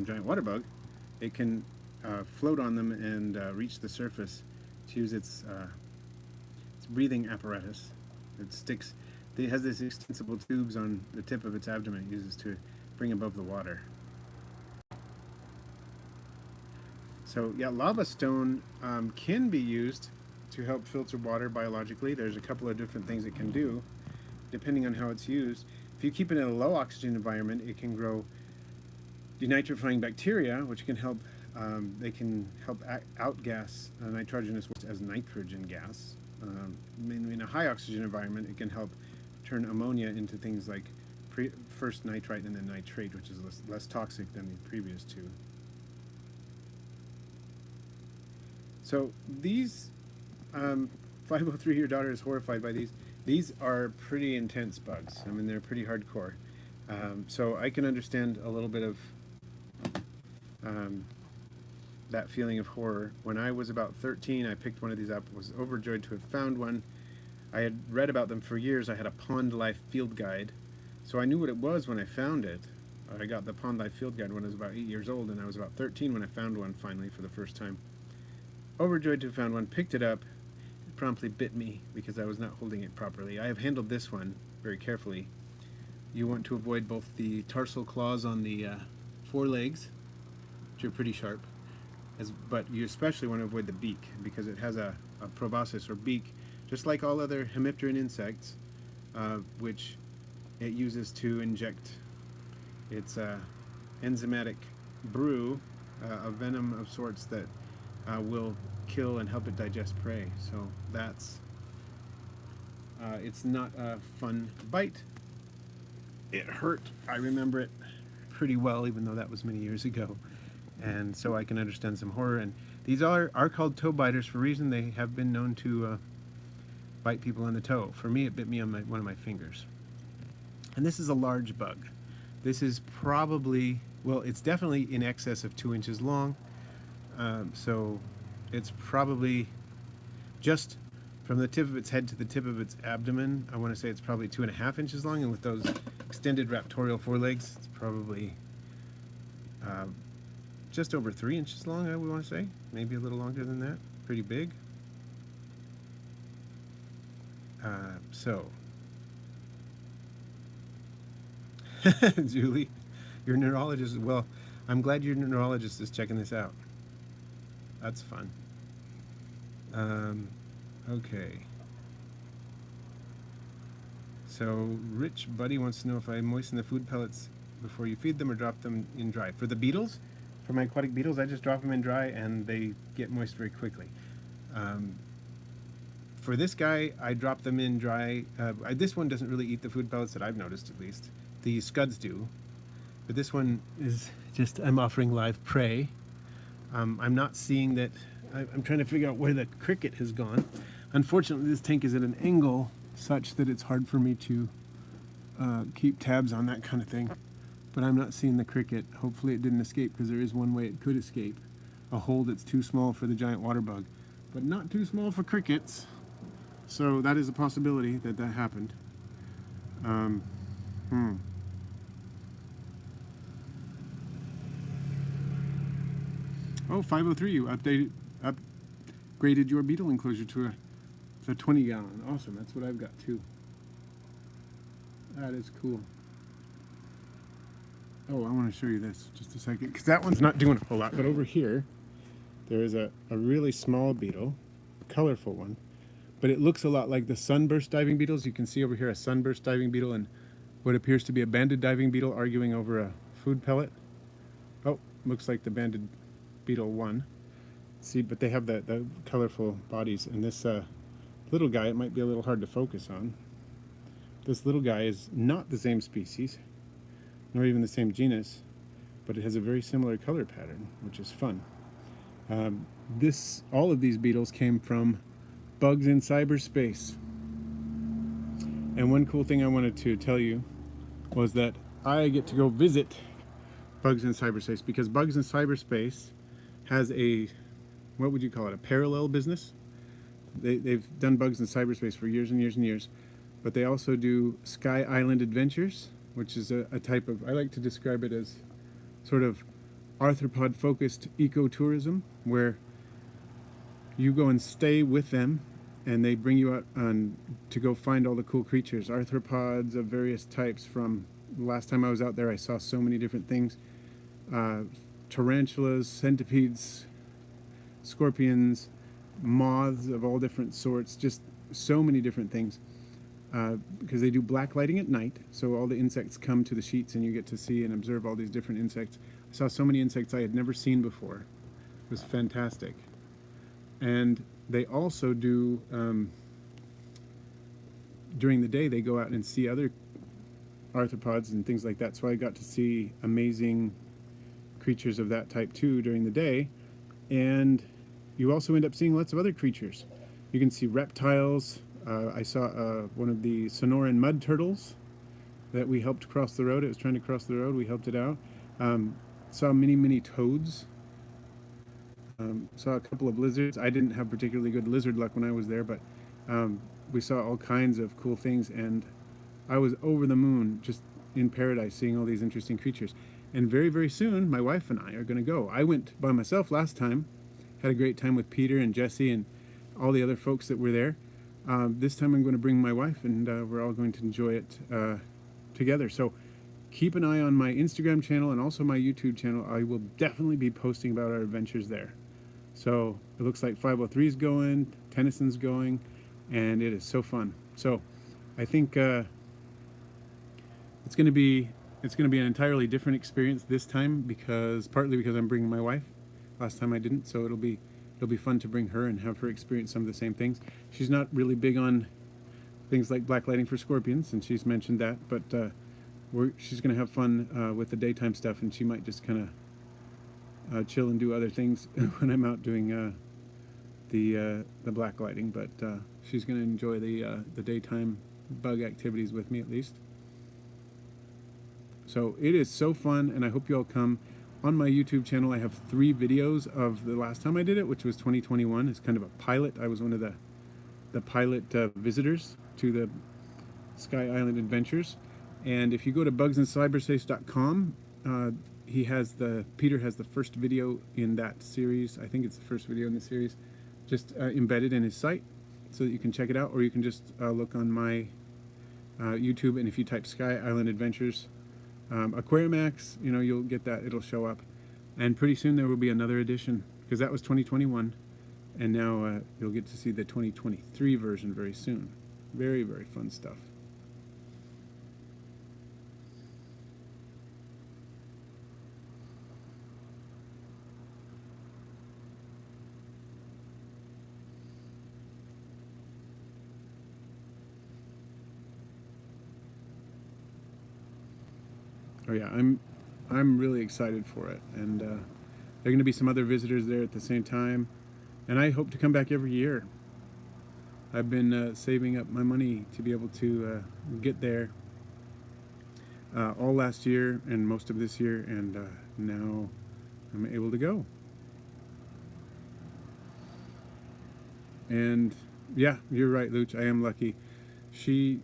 giant water bug. It can float on them and reach the surface to use its breathing apparatus. It has these extensible tubes on the tip of its abdomen it uses to bring above the water. So yeah, lava stone can be used to help filter water biologically. There's a couple of different things it can do, depending on how it's used. If you keep it in a low oxygen environment, it can grow denitrifying bacteria, which can help. They can help outgas nitrogenous waste as nitrogen gas. In a high oxygen environment, it can help turn ammonia into things like first nitrite and then nitrate, which is less toxic than the previous two. So these, 503, your daughter is horrified by these. These are pretty intense bugs. I mean, they're pretty hardcore. So I can understand a little bit of that feeling of horror. When I was about 13, I picked one of these up, was overjoyed to have found one. I had read about them for years. I had a pond life field guide, so I knew what it was when I found it. I got the pond life field guide when I was about 8 years old, and I was about 13 when I found one finally for the first time. Overjoyed to have found one, picked it up. It promptly bit me because I was not holding it properly. I have handled this one very carefully. You want to avoid both the tarsal claws on the forelegs, which are pretty sharp, but you especially want to avoid the beak because it has a proboscis or beak, just like all other hemipteran insects, which it uses to inject its enzymatic brew, a venom of sorts that will kill and help it digest prey. So that's it's not a fun bite. It hurt. I remember it pretty well, even though that was many years ago. And so I can understand some horror. And these are called toe biters for a reason. They have been known to bite people on the toe. For me, it bit me on one of my fingers. And this is a large bug. This is probably, well, it's definitely in excess of 2 inches long. So it's probably just from the tip of its head to the tip of its abdomen. I want to say it's probably 2.5 inches long. And with those extended raptorial forelegs, it's probably just over 3 inches long, I would want to say. Maybe a little longer than that. Pretty big. So, Julie, your neurologist, well, I'm glad your neurologist is checking this out. That's fun. Okay. So, Rich Buddy wants to know if I moisten the food pellets before you feed them or drop them in dry. For the beetles, for my aquatic beetles, I just drop them in dry and they get moist very quickly. For this guy, I drop them in dry. This one doesn't really eat the food pellets that I've noticed, at least. The scuds do. But this one is just, I'm offering live prey. I'm not seeing that. I'm trying to figure out where the cricket has gone. Unfortunately, this tank is at an angle such that it's hard for me to keep tabs on that kind of thing. But I'm not seeing the cricket. Hopefully it didn't escape, because there is one way it could escape. A hole that's too small for the giant water bug, but not too small for crickets. So that is a possibility that happened. Oh, 503, you upgraded your beetle enclosure to a 20 gallon. Awesome, that's what I've got too. That is cool. Oh, I want to show you this just a second, because that one's not doing a whole lot, but over here there is a really small beetle, a colorful one, but it looks a lot like the sunburst diving beetles. You can see over here a sunburst diving beetle and what appears to be a banded diving beetle arguing over a food pellet. Oh, looks like the banded beetle won. See, but they have the colorful bodies, and this little guy, it might be a little hard to focus on. This little guy is not the same species, nor even the same genus, but it has a very similar color pattern, which is fun. All of these beetles came from bugs in cyberspace. And one cool thing I wanted to tell you was that I get to go visit bugs in cyberspace, because bugs in cyberspace has a, what would you call it, a parallel business. They've done bugs in cyberspace for years and years and years, but they also do Sky Island Adventures, which is a type of, I like to describe it as sort of arthropod-focused ecotourism, where you go and stay with them, and they bring you out to go find all the cool creatures, arthropods of various types. From the last time I was out there, I saw so many different things. Tarantulas, centipedes, scorpions, moths of all different sorts, just so many different things. Because they do black lighting at night, so all the insects come to the sheets and you get to see and observe all these different insects. I saw so many insects I had never seen before. It was fantastic. And they also do, during the day, they go out and see other arthropods and things like that, so I got to see amazing creatures of that type too during the day. And you also end up seeing lots of other creatures. You can see reptiles. I saw one of the Sonoran mud turtles that we helped cross the road. It was trying to cross the road. We helped it out. Saw many toads. Saw a couple of lizards. I didn't have particularly good lizard luck when I was there, but we saw all kinds of cool things, and I was over the moon, just in paradise, seeing all these interesting creatures. And very, very soon, my wife and I are going to go. I went by myself last time, had a great time with Peter and Jesse and all the other folks that were there. This time I'm going to bring my wife, and we're all going to enjoy it together. So keep an eye on my Instagram channel and also my YouTube channel. I will definitely be posting about our adventures there. So it looks like 503 is going, Tennyson's going, and it is so fun. So I think it's going to be an entirely different experience this time, because partly because I'm bringing my wife. Last time I didn't, so it'll be fun to bring her and have her experience some of the same things. She's not really big on things like black lighting for scorpions, and she's mentioned that, but she's going to have fun with the daytime stuff, and she might just kind of chill and do other things when I'm out doing the black lighting. But she's going to enjoy the daytime bug activities with me, at least. So it is so fun, and I hope you all come. On my YouTube channel, I have 3 videos of the last time I did it, which was 2021. It's kind of a pilot. I was one of the pilot visitors to the Sky Island Adventures. And if you go to bugsandcyberspace.com, Peter has the first video in that series. I think it's the first video in the series, just embedded in his site, so that you can check it out, or you can just look on my YouTube, and if you type Sky Island Adventures, Aquarimax, you'll get that. It'll show up, and pretty soon there will be another edition, because that was 2021, and now you'll get to see the 2023 version very soon. Very, very fun stuff. Oh yeah, I'm really excited for it, and there are going to be some other visitors there at the same time, and I hope to come back every year. I've been saving up my money to be able to get there all last year and most of this year, and now I'm able to go. And yeah, you're right, Luch. I am lucky. She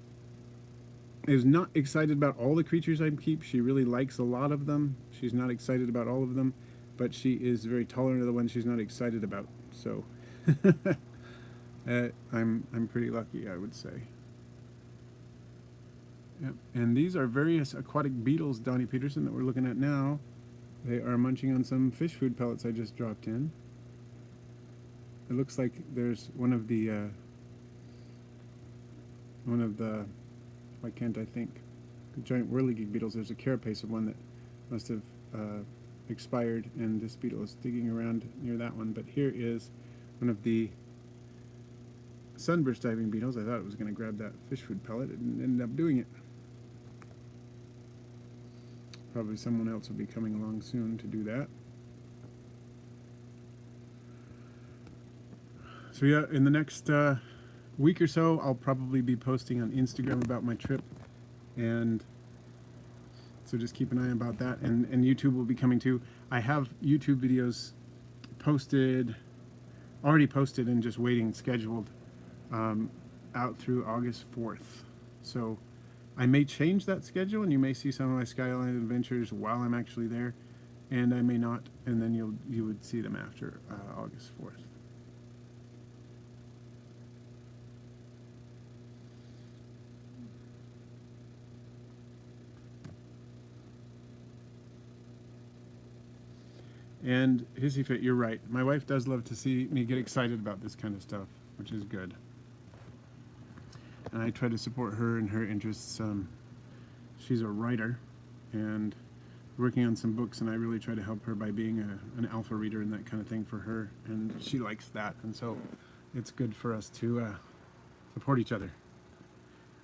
is not excited about all the creatures I keep. She really likes a lot of them. She's not excited about all of them, but she is very tolerant of the ones she's not excited about. So I'm pretty lucky, I would say. Yep. And these are various aquatic beetles, Donnie Peterson, that we're looking at now. They are munching on some fish food pellets I just dropped in. It looks like there's one of the why can't I think? The giant whirligig beetles. There's a carapace of one that must have expired, and this beetle is digging around near that one. But here is one of the sunburst diving beetles. I thought it was going to grab that fish food pellet. It didn't end up doing it. Probably someone else will be coming along soon to do that. So yeah, in the next week or so, I'll probably be posting on Instagram about my trip, and so just keep an eye about that. And YouTube will be coming too. I have YouTube videos already posted and just waiting, scheduled out through August 4th. So I may change that schedule, and you may see some of my Sky Island adventures while I'm actually there, and I may not, and then you would see them after August 4th. And Hissy Fit, you're right. My wife does love to see me get excited about this kind of stuff, which is good. And I try to support her in her interests. She's a writer and working on some books, and I really try to help her by being an alpha reader and that kind of thing for her. And she likes that, and so it's good for us to support each other.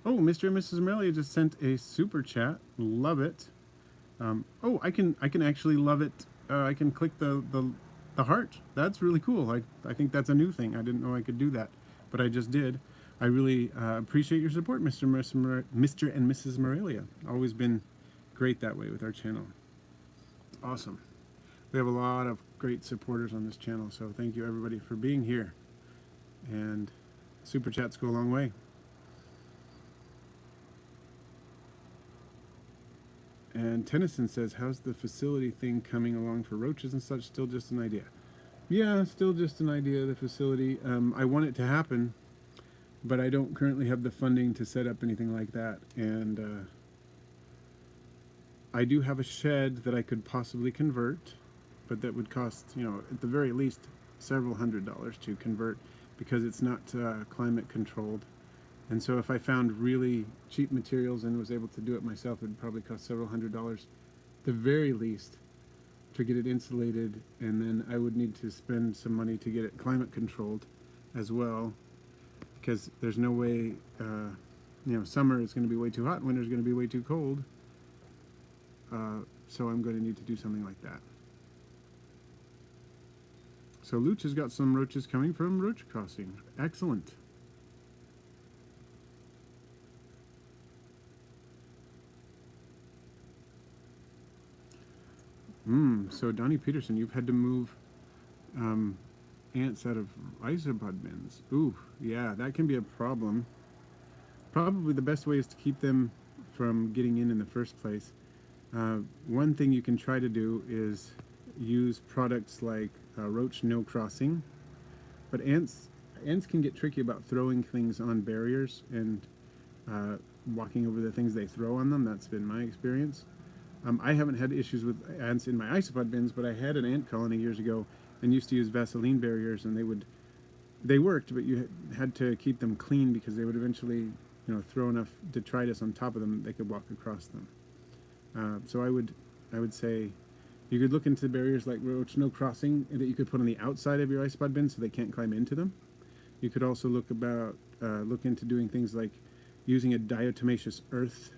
Oh, Mr. and Mrs. Amelia just sent a super chat. Love it. Oh, I can actually love it. I can click the heart. That's really cool. I think that's a new thing. I didn't know I could do that, but I just did. I really appreciate your support, Mr. and Mrs. Morelia. Always been great that way with our channel. Awesome. We have a lot of great supporters on this channel. So thank you everybody for being here. And super chats go a long way. And Tennyson says, how's the facility thing coming along for roaches and such? Still just an idea. Yeah, still just an idea, the facility. I want it to happen, but I don't currently have the funding to set up anything like that. And I do have a shed that I could possibly convert, but that would cost, you know, at the very least several $100s to convert because it's not climate controlled. And so if I found really cheap materials and was able to do it myself, it would probably cost several $100s, the very least, to get it insulated. And then I would need to spend some money to get it climate controlled as well, because there's no way, you know, summer is going to be way too hot, winter is going to be way too cold. So I'm going to need to do something like that. So Luch has got some roaches coming from Roach Crossing. Excellent. So Donnie Peterson, you've had to move ants out of isopod bins. Ooh, yeah, that can be a problem. Probably the best way is to keep them from getting in the first place. One thing you can try to do is use products like roach no crossing, but ants can get tricky about throwing things on barriers and walking over the things they throw on them. That's been my experience. I haven't had issues with ants in my isopod bins, but I had an ant colony years ago and used to use Vaseline barriers, and they worked, but you had to keep them clean because they would eventually, you know, throw enough detritus on top of them that they could walk across them. So I would say you could look into barriers like roach no crossing that you could put on the outside of your isopod bin so they can't climb into them. You could also look into doing things like using a diatomaceous earth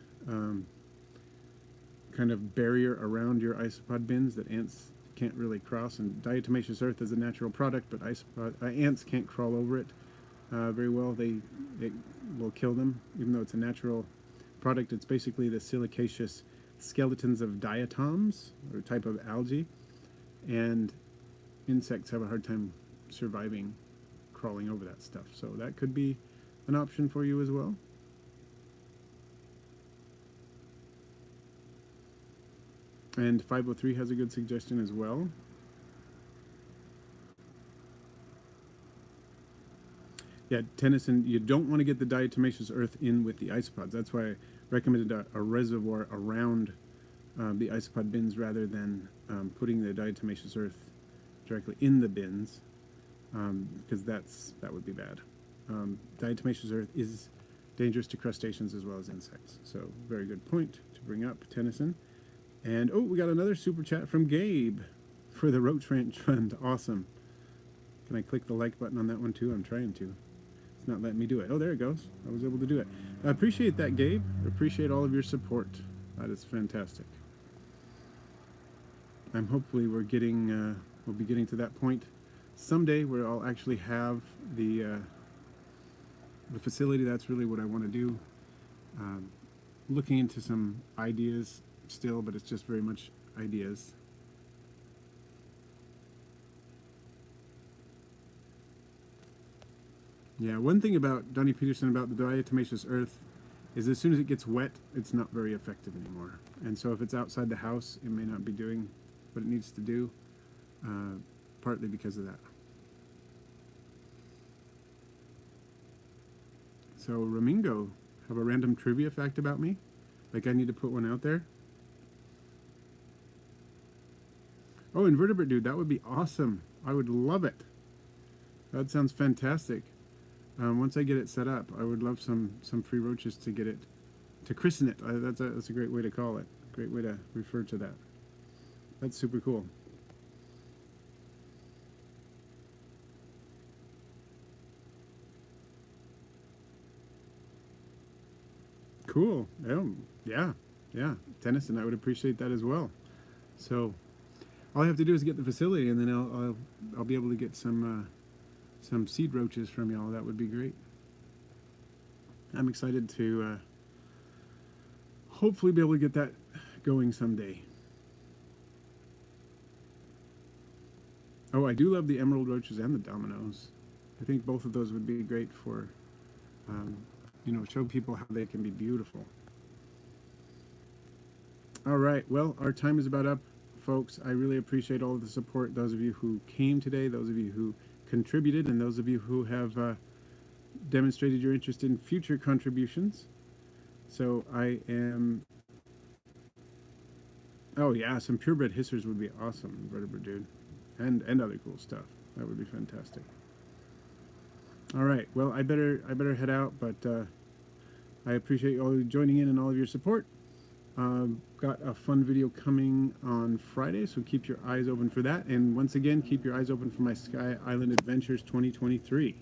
kind of barrier around your isopod bins that ants can't really cross. And diatomaceous earth is a natural product, but ants can't crawl over it very well. It will kill them, even though it's a natural product. It's basically the silicaceous skeletons of diatoms, or a type of algae, and insects have a hard time surviving crawling over that stuff. So that could be an option for you as well. And 503 has a good suggestion as well. Yeah, Tennyson, you don't want to get the diatomaceous earth in with the isopods. That's why I recommended a reservoir around the isopod bins rather than putting the diatomaceous earth directly in the bins, because that would be bad. Diatomaceous earth is dangerous to crustaceans as well as insects. So very good point to bring up, Tennyson. And oh, we got another super chat from Gabe for the Roach Ranch Fund. Awesome. Can I click the like button on that one too? I'm trying to. It's not letting me do it. Oh, there it goes. I was able to do it. I appreciate that, Gabe. I appreciate all of your support. That is fantastic. I'm hopefully we'll be getting to that point someday where I'll actually have the facility. That's really what I want to do. Looking into some ideas still, but it's just very much ideas. Yeah, one thing about Donnie Peterson about the diatomaceous earth is as soon as it gets wet, it's not very effective anymore. And so if it's outside the house, it may not be doing what it needs to do, partly because of that. So Ramingo, have a random trivia fact about me? Like I need to put one out there? Oh, invertebrate dude, that would be awesome. I would love it. That sounds fantastic. Once I get it set up, I would love some free roaches to get it, to christen it. That's a great way to call it. Great way to refer to that. That's super cool. Cool. Yeah. Tennyson, I would appreciate that as well. So all I have to do is get the facility, and then I'll be able to get some seed roaches from y'all. That would be great. I'm excited to hopefully be able to get that going someday. Oh, I do love the emerald roaches and the dominoes. I think both of those would be great for, you know, show people how they can be beautiful. All right, well, our time is about up, folks. I really appreciate all of the support, those of you who came today, those of you who contributed, and those of you who have demonstrated your interest in future contributions. So I am... Oh yeah, some purebred hissers would be awesome, vertebrate dude. And other cool stuff. That would be fantastic. All right, well, I better head out, but I appreciate all you joining in and all of your support. Got a fun video coming on Friday, so keep your eyes open for that. And once again, keep your eyes open for my Sky Island Adventures 2023.